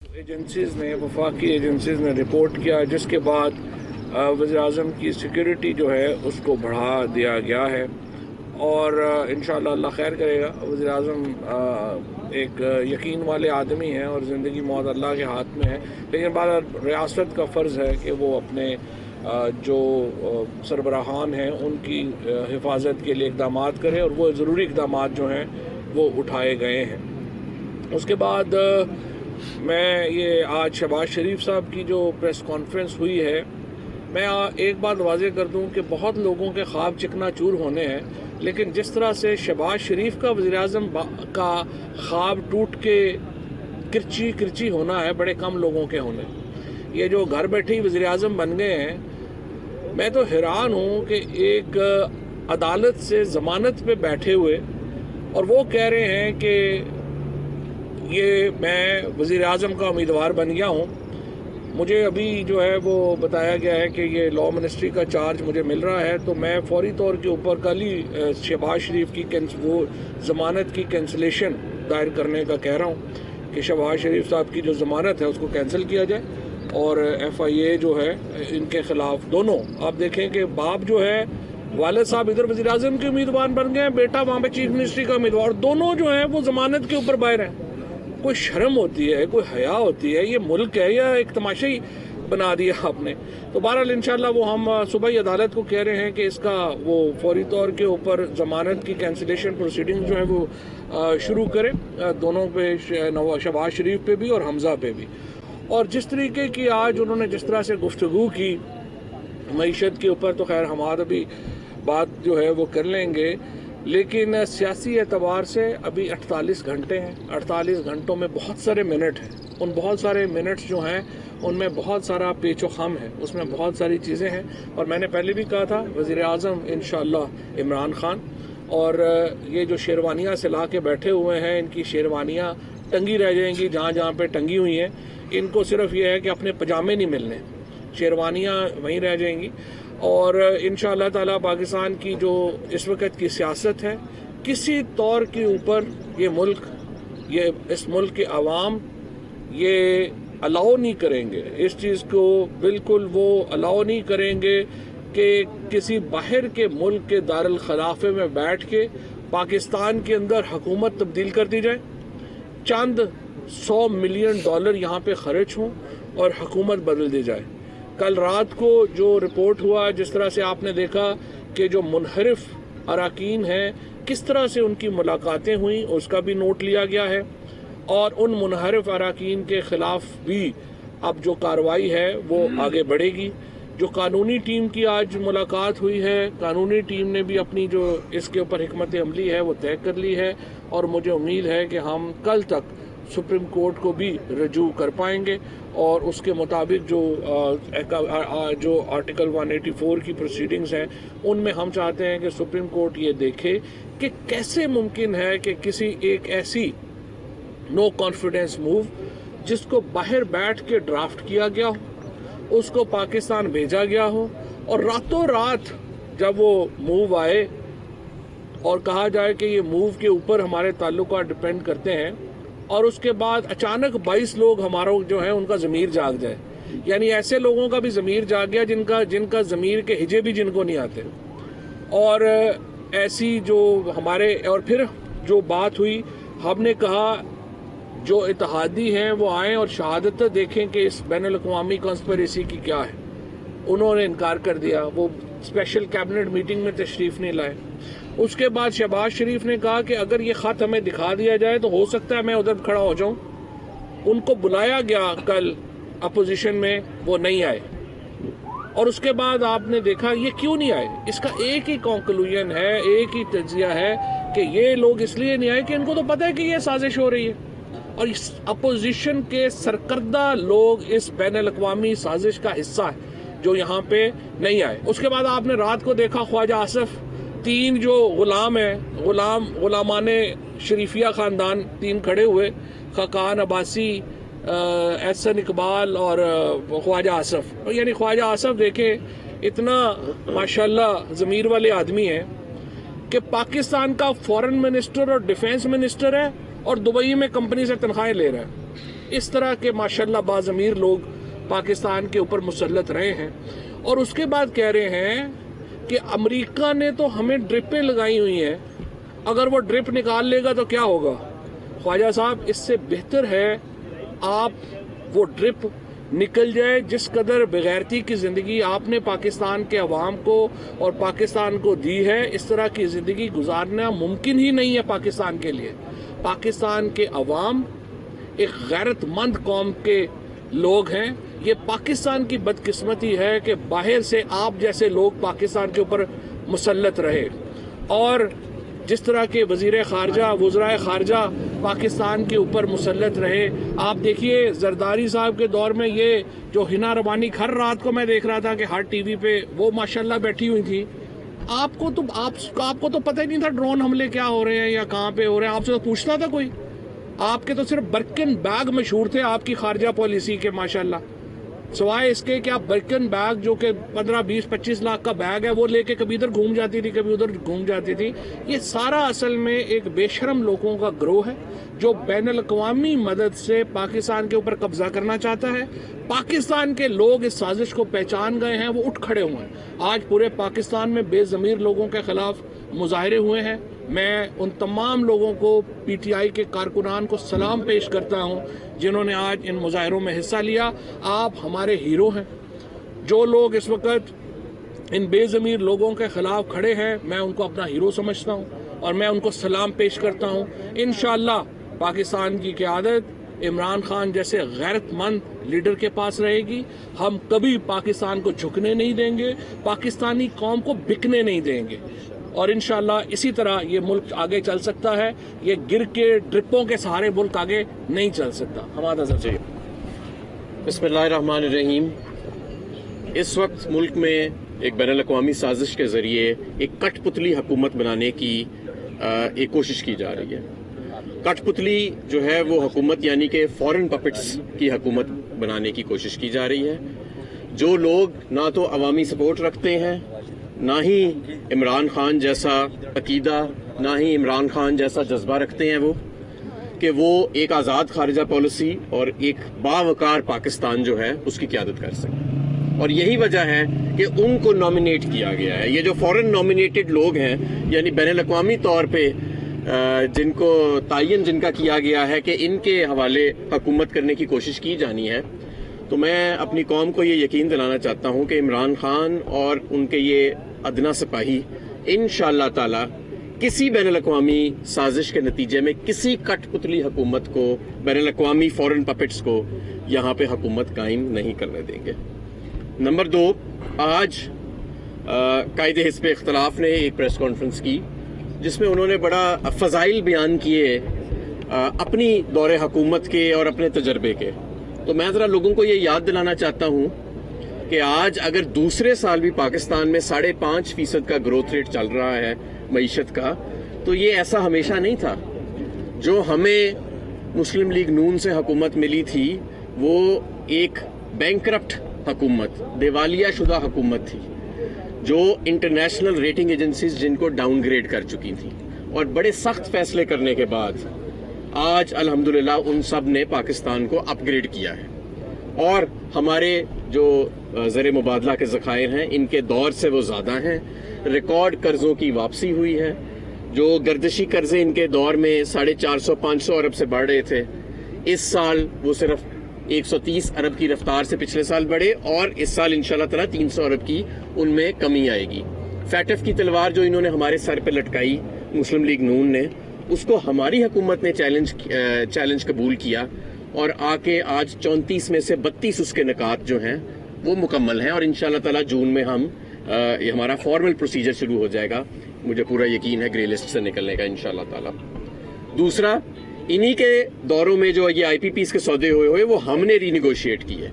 Agencies ने वफाकी agencies ने रिपोर्ट किया, जिसके बाद वज़ीर-ए-आज़म की सिक्योरिटी जो है उसको बढ़ा दिया गया है और इंशाअल्लाह अल्लाह खैर करेगा। वज़ीर-ए-आज़म एक यकीन वाले आदमी हैं और ज़िंदगी मौत अल्लाह के हाथ में है, लेकिन बाद रियासत का फ़र्ज़ है कि वो अपने जो सरबराहान हैं उनकी हिफाजत के लिए इक़दामात करे और वो ज़रूरी इक़दामात जो हैं वो उठाए गए हैं। उसके बाद मैं ये आज शहबाज शरीफ साहब की जो प्रेस कॉन्फ्रेंस हुई है, मैं एक बात वाज़ेह कर दूं कि बहुत लोगों के ख्वाब चिकनाचूर होने हैं, लेकिन जिस तरह से शहबाज शरीफ का वज़ीर-ए-आज़म का ख्वाब टूट के किरची किरची होना है, बड़े कम लोगों के होने। ये जो घर बैठे ही वज़ीर-ए-आज़म बन गए हैं, मैं तो हैरान हूँ कि एक अदालत से ज़मानत पे बैठे हुए और वो कह रहे हैं कि ये मैं वज़ीर-ए-आज़म का उम्मीदवार बन गया हूँ। मुझे अभी जो है वो बताया गया है कि ये लॉ मिनिस्ट्री का चार्ज मुझे मिल रहा है, तो मैं फौरी तौर के ऊपर कल ही शहबाज शरीफ की वो ज़मानत की कैंसलेशन दायर करने का कह रहा हूँ कि शहबाज शरीफ साहब की जो ज़मानत है उसको कैंसिल किया जाए और FIA जो है इनके ख़िलाफ़ दोनों। आप देखें कि बाप जो है, वालिद साहब इधर वज़ीर-ए-आज़म के उम्मीदवार बन गए हैं, बेटा वहाँ पे चीफ मिनिस्ट्री का उम्मीदवार, दोनों जो हैं वो ज़मानत के ऊपर बाहर हैं। कोई शर्म होती है, कोई हया होती है? ये मुल्क है या एक तमाशा ही बना दिया आपने? तो बहरहाल इंशाल्लाह वो हम सुबह ही अदालत को कह रहे हैं कि इसका वो फौरी तौर के ऊपर ज़मानत की कैंसिलेशन प्रोसीडिंग जो है वो शुरू करें, दोनों पे, शहबाज शरीफ पे भी और हमज़ा पे भी। और जिस तरीके की आज उन्होंने जिस तरह से गुफ्तगू की मईशत के ऊपर, तो खैर हमारा भी बात जो है वो कर लेंगे, लेकिन सियासी एतबार से अभी 48 घंटे हैं। 48 घंटों में बहुत सारे मिनट हैं, उन बहुत सारे मिनट्स जो हैं उनमें बहुत सारा पेचो खम है, उसमें बहुत सारी चीज़ें हैं। और मैंने पहले भी कहा था, वज़ीर-ए-आज़म इंशाअल्लाह इमरान खान, और ये जो शेरवानियाँ सिला के बैठे हुए हैं, इनकी शेरवानियाँ टंगी रह जाएंगी जहाँ जहाँ पे टंगी हुई हैं। इनको सिर्फ ये है कि अपने पजामे नहीं मिलने, शेरवानियाँ वहीं रह जाएंगी। और इंशाअल्लाह ताला पाकिस्तान की जो इस वक्त की सियासत है, किसी तौर के ऊपर ये मुल्क, ये इस मुल्क के अवाम ये अलाउ नहीं करेंगे, इस चीज़ को बिल्कुल वो अलाउ नहीं करेंगे कि किसी बाहर के मुल्क के दारुल खिलाफे में बैठ के पाकिस्तान के अंदर हुकूमत तब्दील कर दी जाए, चंद $100 मिलियन यहाँ पे खर्च हों और हुकूमत बदल दी जाए। कल रात को जो रिपोर्ट हुआ, जिस तरह से आपने देखा कि जो मुनहरिफ अराकीन हैं, किस तरह से उनकी मुलाकातें हुई, उसका भी नोट लिया गया है। और उन मुनहरिफ अराकीन के ख़िलाफ़ भी अब जो कार्रवाई है वो आगे बढ़ेगी। जो कानूनी टीम की आज मुलाकात हुई है, कानूनी टीम ने भी अपनी जो इसके ऊपर हिकमत अमली है वो तय कर ली है, और मुझे उम्मीद है कि हम कल तक सुप्रीम कोर्ट को भी रजू कर पाएंगे और उसके मुताबिक जो आर्टिकल 184 की प्रोसीडिंग्स हैं उनमें हम चाहते हैं कि सुप्रीम कोर्ट ये देखे कि कैसे मुमकिन है कि किसी एक ऐसी नो कॉन्फिडेंस मूव जिसको बाहर बैठ के ड्राफ्ट किया गया हो, उसको पाकिस्तान भेजा गया हो, और रातों रात जब वो मूव आए और कहा जाए कि ये मूव के ऊपर हमारे ताल्लुकात डिपेंड करते हैं, और उसके बाद अचानक 22 लोग हमारा जो है उनका ज़मीर जाग जाए। यानी ऐसे लोगों का भी ज़मीर जाग गया जिनका ज़मीर के हिजे भी जिनको नहीं आते। और ऐसी जो हमारे, और फिर जो बात हुई, हमने कहा जो इत्तेहादी हैं वो आएँ और शहादत देखें कि इस बैनुल अक़वामी कॉन्स्पिरेसी की क्या है। उन्होंने इनकार कर दिया, वो स्पेशल कैबिनेट मीटिंग में तशरीफ़ नहीं लाए। उसके बाद शहबाज शरीफ ने कहा कि अगर ये ख़त हमें दिखा दिया जाए तो हो सकता है मैं उधर खड़ा हो जाऊं। उनको बुलाया गया कल अपोजिशन में, वो नहीं आए। और उसके बाद आपने देखा ये क्यों नहीं आए, इसका एक ही कंक्लूजन है, एक ही तज्जिया है कि ये लोग इसलिए नहीं आए कि इनको तो पता है कि ये साजिश हो रही है, और इस अपोजिशन के सरकर्दा लोग इस बैनुल अक़वामी साजिश का हिस्सा है जो यहाँ पे नहीं आए। उसके बाद आपने रात को देखा ख्वाजा आसिफ, 3 जो गुलाम हैं, गुलामाने शरीफिया ख़ानदान 3 खड़े हुए, खाकान अब्बासी, एहसन इकबाल और ख्वाजा आसिफ। यानी ख्वाजा आसिफ देखें इतना माशाल्लाह ज़मीर वाले आदमी हैं कि पाकिस्तान का फॉरेन मिनिस्टर और डिफेंस मिनिस्टर है और दुबई में कंपनी से तनख्वाहें ले रहा है। اس طرح کے ماشاءاللہ باضمیر لوگ پاکستان کے اوپر مسلط رہے ہیں، اور اس کے بعد کہہ رہے ہیں کہ امریکہ نے تو ہمیں ڈرپیں لگائی ہوئی ہیں، اگر وہ ڈرپ نکال لے گا تو کیا ہوگا؟ خواجہ صاحب، اس سے بہتر ہے آپ وہ ڈرپ نکل جائے. جس قدر بغیرتی کی زندگی آپ نے پاکستان کے عوام کو اور پاکستان کو دی ہے، اس طرح کی زندگی گزارنا ممکن ہی نہیں ہے پاکستان کے لیے. پاکستان کے عوام ایک غیرت مند قوم کے لوگ ہیں. یہ پاکستان کی بدقسمتی ہے کہ باہر سے آپ جیسے لوگ پاکستان کے اوپر مسلط رہے، اور جس طرح کے وزیر خارجہ، وزرائے خارجہ پاکستان کے اوپر مسلط رہے. آپ دیکھیے زرداری صاحب کے دور میں یہ جو ہنا ربانی ہر رات کو میں دیکھ رہا تھا کہ ہر ٹی وی پہ وہ ماشاءاللہ بیٹھی ہوئی تھی. آپ کو تو پتہ ہی نہیں تھا ڈرون حملے کیا ہو رہے ہیں یا کہاں پہ ہو رہے ہیں. آپ سے تو پوچھتا تھا کوئی؟ آپ کے تو صرف برکن بیگ مشہور تھے آپ کی خارجہ پالیسی کے ماشاءاللہ. سوائے اس کے کہ آپ برکن بیگ جو کہ 15 20 25 لاکھ کا بیگ ہے وہ لے کے کبھی ادھر گھوم جاتی تھی کبھی ادھر گھوم جاتی تھی. یہ سارا اصل میں ایک بے شرم لوگوں کا گروہ ہے جو بین الاقوامی مدد سے پاکستان کے اوپر قبضہ کرنا چاہتا ہے. پاکستان کے لوگ اس سازش کو پہچان گئے ہیں، وہ اٹھ کھڑے ہوئے ہیں. آج پورے پاکستان میں بے ضمیر لوگوں کے خلاف مظاہرے ہوئے ہیں. میں ان تمام لوگوں کو، پی ٹی آئی کے کارکنان کو سلام پیش کرتا ہوں جنہوں نے آج ان مظاہروں میں حصہ لیا. آپ ہمارے ہیرو ہیں. جو لوگ اس وقت ان بے ضمیر لوگوں کے خلاف کھڑے ہیں، میں ان کو اپنا ہیرو سمجھتا ہوں اور میں ان کو سلام پیش کرتا ہوں. انشاءاللہ پاکستان کی قیادت عمران خان جیسے غیرت مند لیڈر کے پاس رہے گی. ہم کبھی پاکستان کو جھکنے نہیں دیں گے، پاکستانی قوم کو بکنے نہیں دیں گے، اور انشاءاللہ اسی طرح یہ ملک آگے چل سکتا ہے. یہ گر کے ڈرپوں کے سہارے ملک آگے نہیں چل سکتا. ہمارا سر بسم اللہ الرحمن الرحیم. اس وقت ملک میں ایک بین الاقوامی سازش کے ذریعے ایک کٹ پتلی حکومت بنانے کی ایک کوشش کی جا رہی ہے. کٹ پتلی جو ہے وہ حکومت یعنی کہ فورن پپٹس کی حکومت بنانے کی کوشش کی جا رہی ہے. جو لوگ نہ تو عوامی سپورٹ رکھتے ہیں، نہ ہی عمران خان جیسا عقیدہ، نہ ہی عمران خان جیسا جذبہ رکھتے ہیں کہ وہ ایک آزاد خارجہ پالیسی اور ایک باوقار پاکستان جو ہے اس کی قیادت کر سکیں. اور یہی وجہ ہے کہ ان کو نامینیٹ کیا گیا ہے. یہ جو فورن نامینیٹڈ لوگ ہیں، یعنی بین الاقوامی طور پہ جن کو تعین جن کا کیا گیا ہے کہ ان کے حوالے حکومت کرنے کی کوشش کی جانی ہے، تو میں اپنی قوم کو یہ یقین دلانا چاہتا ہوں کہ عمران خان اور ان کے یہ ادنا سپاہی انشاءاللہ تعالی کسی بین الاقوامی سازش کے نتیجے میں کسی کٹ پتلی حکومت کو، بین الاقوامی فورن پپٹس کو یہاں پہ حکومت قائم نہیں کرنے دیں گے. نمبر 2، آج قائد حزب اختلاف نے ایک پریس کانفرنس کی جس میں انہوں نے بڑا فضائل بیان کیے اپنی دور حکومت کے اور اپنے تجربے کے. تو میں ذرا لوگوں کو یہ یاد دلانا چاہتا ہوں کہ آج اگر دوسرے سال بھی پاکستان میں 5.5% کا گروتھ ریٹ چل رہا ہے معیشت کا، تو یہ ایسا ہمیشہ نہیں تھا. جو ہمیں مسلم لیگ نون سے حکومت ملی تھی وہ ایک بینکرپٹ حکومت، دیوالیہ شدہ حکومت تھی، جو انٹرنیشنل ریٹنگ ایجنسیز جن کو ڈاؤن گریڈ کر چکی تھی، اور بڑے سخت فیصلے کرنے کے بعد آج الحمدللہ ان سب نے پاکستان کو اپ گریڈ کیا ہے. اور ہمارے جو زر مبادلہ کے ذخائر ہیں ان کے دور سے وہ زیادہ ہیں. ریکارڈ قرضوں کی واپسی ہوئی ہے. جو گردشی قرضے ان کے دور میں 450-500 ارب سے بڑھ رہے تھے، اس سال وہ صرف 130 ارب کی رفتار سے پچھلے سال بڑھے، اور اس سال انشاءاللہ تعالی 300 ارب کی ان میں کمی آئے گی. فیٹف کی تلوار جو انہوں نے ہمارے سر پہ لٹکائی مسلم لیگ نون نے، اس کو ہماری حکومت نے چیلنج قبول کیا، اور آ کے آج 34 میں سے 32 اس کے نکات جو ہیں وہ مکمل ہیں. اور انشاءاللہ تعالی جون میں ہمارا فارمل پروسیجر شروع ہو جائے گا. مجھے پورا یقین ہے گرے لسٹ سے نکلنے کا انشاءاللہ تعالی. دوسرا، انہی کے دوروں میں جو یہ آئی پی پیز کے سودے ہوئے وہ ہم نے ری نیگوشیٹ کیے.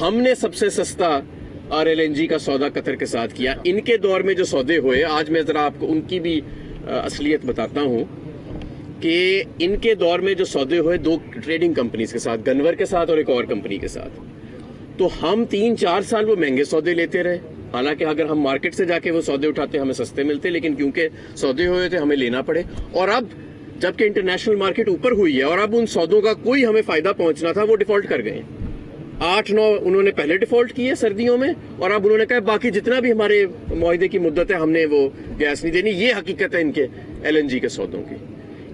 ہم نے سب سے سستا RLNG کا سودا قطر کے ساتھ کیا. ان کے دور میں جو سودے ہوئے، آج میں ذرا آپ کو ان کی بھی اصلیت بتاتا ہوں کہ ان کے دور میں جو سودے ہوئے 2 ٹریڈنگ کمپنیز کے ساتھ، گنور کے ساتھ اور ایک اور کمپنی کے ساتھ. تو ہم 3-4 سال وہ مہنگے سودے لیتے رہے، حالانکہ اگر ہم مارکیٹ سے جا کے وہ سودے اٹھاتے ہمیں سستے ملتے، لیکن کیونکہ سودے ہوئے تھے ہمیں لینا پڑے. اور اب जबकि इंटरनेशनल मार्केट ऊपर हुई है और अब उन सौदों का कोई हमें फायदा पहुंचना था वो डिफॉल्ट कर गए। 8-9 उन्होंने पहले डिफॉल्ट किए सर्दियों में, और अब उन्होंने कहा बाकी जितना भी हमारे मुआहदे की मुद्दत है हमने वो गैस नहीं देनी। ये हकीकत है इनके LNG के सौदों की।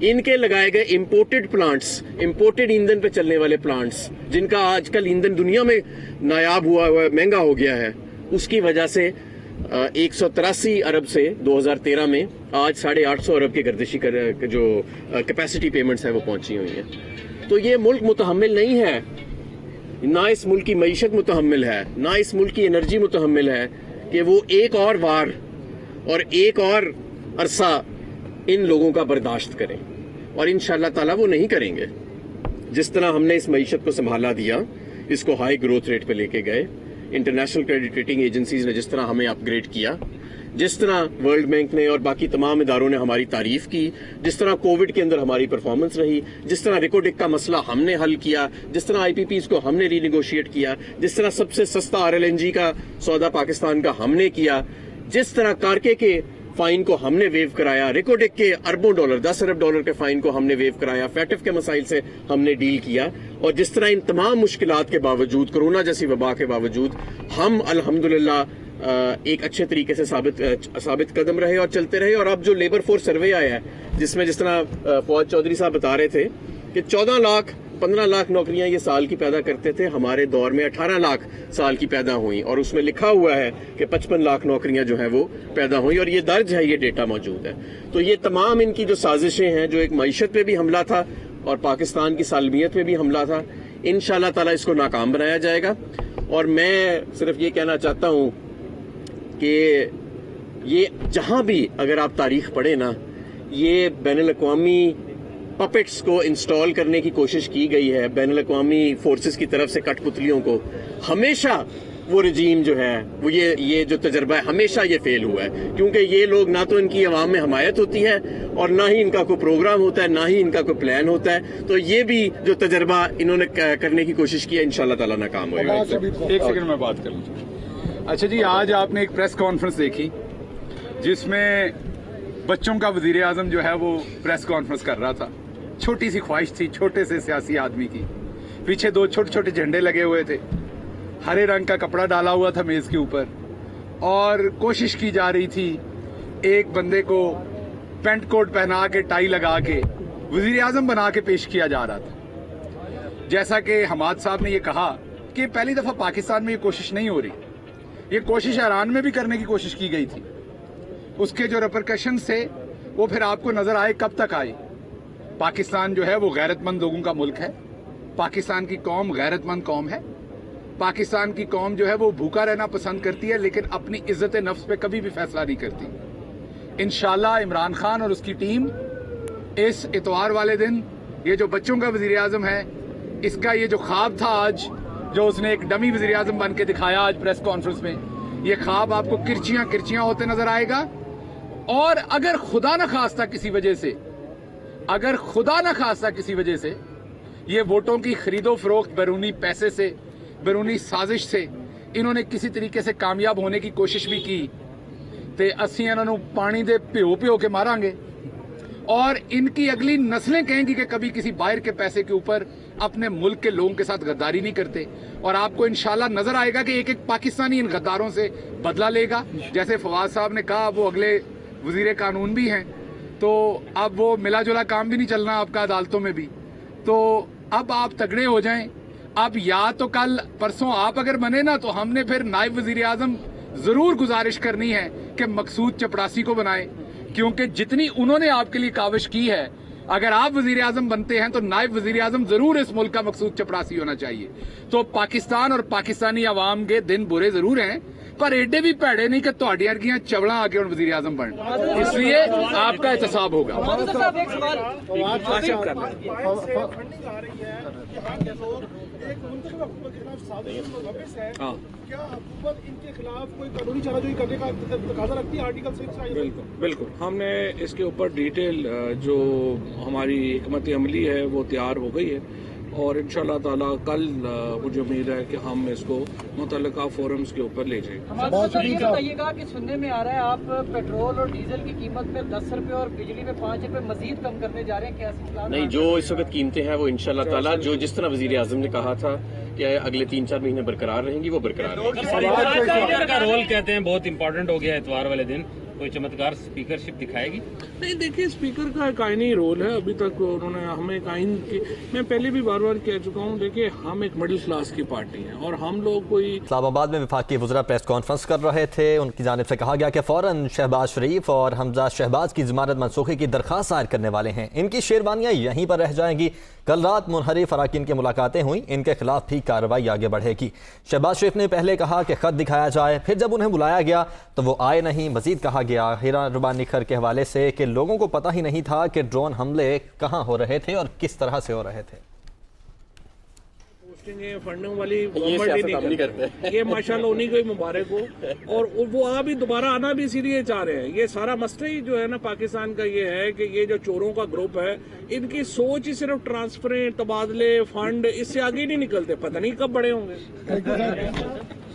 इनके लगाए गए इंपोर्टेड प्लांट्स, इंपोर्टेड ईंधन पे चलने वाले प्लांट्स, जिनका आजकल ईंधन दुनिया में नायाब हुआ है, महंगा हो गया है, उसकी वजह से 183 अरब से 2013 में आज 850 अरब के गर्दिशी जो कैपेसिटी पेमेंट्स है वो पहुंची हुई है। तो ये मुल्क मुतहम्मिल नहीं है, ना इस मुल्क की मईशत मुतहम्मिल है, ना इस मुल्क की एनर्जी मुतहम्मिल है कि वो एक और वार और एक और अरसा इन लोगों का बर्दाश्त करें, और इंशाअल्लाह ताला वो नहीं करेंगे। जिस तरह हमने इस मईशत को संभाला दिया, इसको हाई ग्रोथ रेट पे लेके गए, इंटरनेशनल क्रेडिट रेटिंग एजेंसीज ने जिस तरह हमें अपग्रेड किया, जिस तरह वर्ल्ड बैंक ने और बाकी तमाम इदारों ने हमारी तारीफ की, जिस तरह कोविड के अंदर हमारी परफॉर्मेंस रही, जिस तरह रिकोडिक का मसला हमने हल किया, जिस तरह IPPs को हमने रीनिगोशिएट किया, जिस तरह सबसे सस्ता RLNG का सौदा पाकिस्तान का हमने किया, जिस तरह कारके के फाइन को हमने वेव कराया, रिकोडिक के अरबों डॉलर, 10 अरब डॉलर के फाइन को हमने वेव कराया, फैटिफ के मसाइल से हमने डील किया, और जिस तरह इन तमाम मुश्किलात के बावजूद, कोरोना जैसी वबा के बावजूद, हम अल्हम्दुलिल्लाह एक अच्छे तरीके से साबित कदम रहे और चलते रहे। और अब जो लेबर फोर्स सर्वे आया है, जिसमें जिस तरह फौज चौधरी साहब बता रहे थे कि 14 लाख 15 लाख नौकरियां ये साल की पैदा करते थे, हमारे दौर में 18 लाख साल की पैदा हुई, और उसमें लिखा हुआ है कि 55 लाख नौकरियां जो है वो पैदा हुई, और ये दर्ज है, ये डेटा मौजूद है। तो ये तमाम इनकी जो साजिशें हैं, जो एक मईशत पे भी हमला था और पाकिस्तान की सालमियत पे भी हमला था, इंशाअल्लाह ताला इसको नाकाम बनाया जाएगा। और मैं सिर्फ ये कहना चाहता हूँ कि ये जहां भी अगर आप तारीख पढ़े ना, ये बैनुल अक़वामी पपेट्स को इंस्टॉल करने की कोशिश की गई है, बैनुल अक़वामी फोर्सेस की तरफ से कठपुतलियों को, हमेशा वो रजीम जो है वो ये जो तजर्बा है हमेशा ये फेल हुआ है, क्योंकि ये लोग ना तो इनकी आवाम में हमायत होती है और ना ही इनका कोई प्रोग्राम होता है, ना ही इनका कोई प्लान होता है। तो ये भी जो तजर्बा इन्होंने करने की कोशिश की है, इंशाअल्लाह ताला नाकाम होगा। एक सेकंड में बात कर लूँ। अच्छा जी, आज आपने एक प्रेस कॉन्फ्रेंस देखी जिसमें बच्चों का वजीर आजम जो है वो प्रेस कॉन्फ्रेंस कर रहा था। छोटी सी ख्वाहिश थी छोटे से सियासी आदमी की, पीछे 2 छोटे छोटे झंडे लगे हुए थे, हरे रंग का कपड़ा डाला हुआ था मेज के ऊपर, और कोशिश की जा रही थी एक बंदे को पेंट कोट पहना के, टाई लगा के वजीर आजम बना के पेश किया जा रहा था। जैसा कि हमाद साहब ने ये कहा कि पहली दफा पाकिस्तान में ये कोशिश नहीं हो रही, ये कोशिश ईरान में भी करने की कोशिश की गई थी। उसके जो रिपरकशन से वो फिर आपको नजर आए, कब तक आए। पाकिस्तान जो है वो गैरतमंद लोगों का मुल्क है, पाकिस्तान की कौम गैरतमंद कौम है, पाकिस्तान की कौम जो है वो भूखा रहना पसंद करती है, लेकिन अपनी इज्जत नफ्स पे कभी भी फैसला नहीं करती। इंशाल्लाह इमरान खान और उसकी टीम इस इतवार वाले दिन ये जो बच्चों का वजीर आजम है, इसका ये जो ख्वाब था आज, जो उसने एक डमी वजीर आजम बन के दिखाया आज प्रेस कॉन्फ्रेंस में, ये ख्वाब आपको किरचियां किरचियां होते नजर आएगा। और अगर खुदा न खास्ता किसी वजह से, अगर खुदा न खास्ता किसी वजह से ये वोटों की खरीदो फरोख्त बैरूनी पैसे से, बैरूनी साजिश से इन्होंने किसी तरीके से कामयाब होने की कोशिश भी की, तो असी इन्होंने पानी दे प्यो प्यो के मारांगे, और इनकी अगली नस्लें कहेंगी कि कभी किसी बाहर के पैसे के ऊपर अपने मुल्क के लोगों के साथ गद्दारी नहीं करते। और आपको इंशाल्लाह नजर आएगा कि एक एक पाकिस्तानी इन गद्दारों से बदला लेगा। जैसे फवाद साहब ने कहा, वो अगले वजीर कानून भी हैं, तो अब वो मिला जुला काम भी नहीं चलना आपका अदालतों में भी। तो अब आप तगड़े हो जाएं। अब या तो कल परसों आप अगर बने ना, तो हमने फिर नायब वजीर आजम जरूर गुजारिश करनी है कि मकसूद चपड़ासी को बनाए, क्योंकि जितनी उन्होंने आपके लिए काविश की है, अगर आप वजीर आजम बनते हैं तो नायब वजीर आजम जरूर इस मुल्क का मकसूद चपड़ासी होना चाहिए। तो पाकिस्तान और पाकिस्तानी अवाम के दिन बुरे जरूर हैं, पर एडे भी भैड़े नहीं कि तुहाडी वर्गियां चवड़ा आके और वजीर आजम बन, इसलिए आपका एहतसाब होगा। बिल्कुल, हमने इसके ऊपर डिटेल जो हमारी हिकमत अमली है वो तैयार हो गई है, اور انشاءاللہ تعالی کل مجھے امید ہے کہ ہم اس کو متعلقہ فورمز کے اوپر لے جائیں گے. بتائیے گا کہ سننے میں آ رہا ہے آپ پیٹرول اور ڈیزل کی قیمت میں 10 روپے اور بجلی میں 5 روپے مزید کم کرنے جا رہے ہیں, کیا نہیں, جو اس وقت قیمتیں ہیں وہ انشاءاللہ تعالی جو جس طرح وزیر اعظم نے کہا تھا کہ اگلے 3-4 مہینے برقرار رہیں گی, وہ برقرار رہیں گی. اسپیکر کا رول کہتے ہیں بہت امپورٹنٹ ہو گیا اتوار والے دن, کوئی چمتکار اسپیکرشپ دکھائے گی؟ نہیں, دیکھیے اسپیکر کا ایک آئینی رول ہے. ابھی تک انہوں نے ہمیں ایک آئین کی, میں پہلے بھی بار بار کہہ چکا ہوں, دیکھیے ہم ایک مڈل کلاس کی پارٹی ہیں اور ہم لوگ کوئی. اسلام آباد میں وفاقی وزراء پریس کانفرنس کر رہے تھے. ان کی جانب سے کہا گیا کہ فوراً شہباز شریف اور حمزہ شہباز کی ضمانت منسوخی کی درخواست دائر کرنے والے ہیں. ان کی شیروانیاں یہیں پر رہ جائیں گی. کل رات منحرف اراکین کی ملاقاتیں ہوئیں, ان کے خلاف بھی کارروائی آگے بڑھے گی. شہباز شریف نے پہلے کہا کہ خط دکھایا جائے, پھر جب انہیں بلایا گیا تو وہ آئے نہیں. مزید کہا گیا ہیرا ربانی خر کے حوالے سے کہ لوگوں کو پتہ ہی نہیں تھا کہ ڈرون حملے کہاں ہو رہے تھے اور کس طرح سے ہو رہے تھے. فنڈنگ والی گورنمنٹ نہیں کرتے, یہ ماشاءاللہ انہیں کو مبارک ہو. اور وہ بھی دوبارہ آنا بھی اسی لیے چاہ رہے ہیں. یہ سارا مسئلہ ہی جو ہے نا پاکستان کا یہ ہے کہ یہ جو چوروں کا گروپ ہے, ان کی سوچ ہی صرف ٹرانسفریں, تبادلے, فنڈ, اس سے آگے نہیں نکلتے. پتہ نہیں کب بڑے ہوں گے.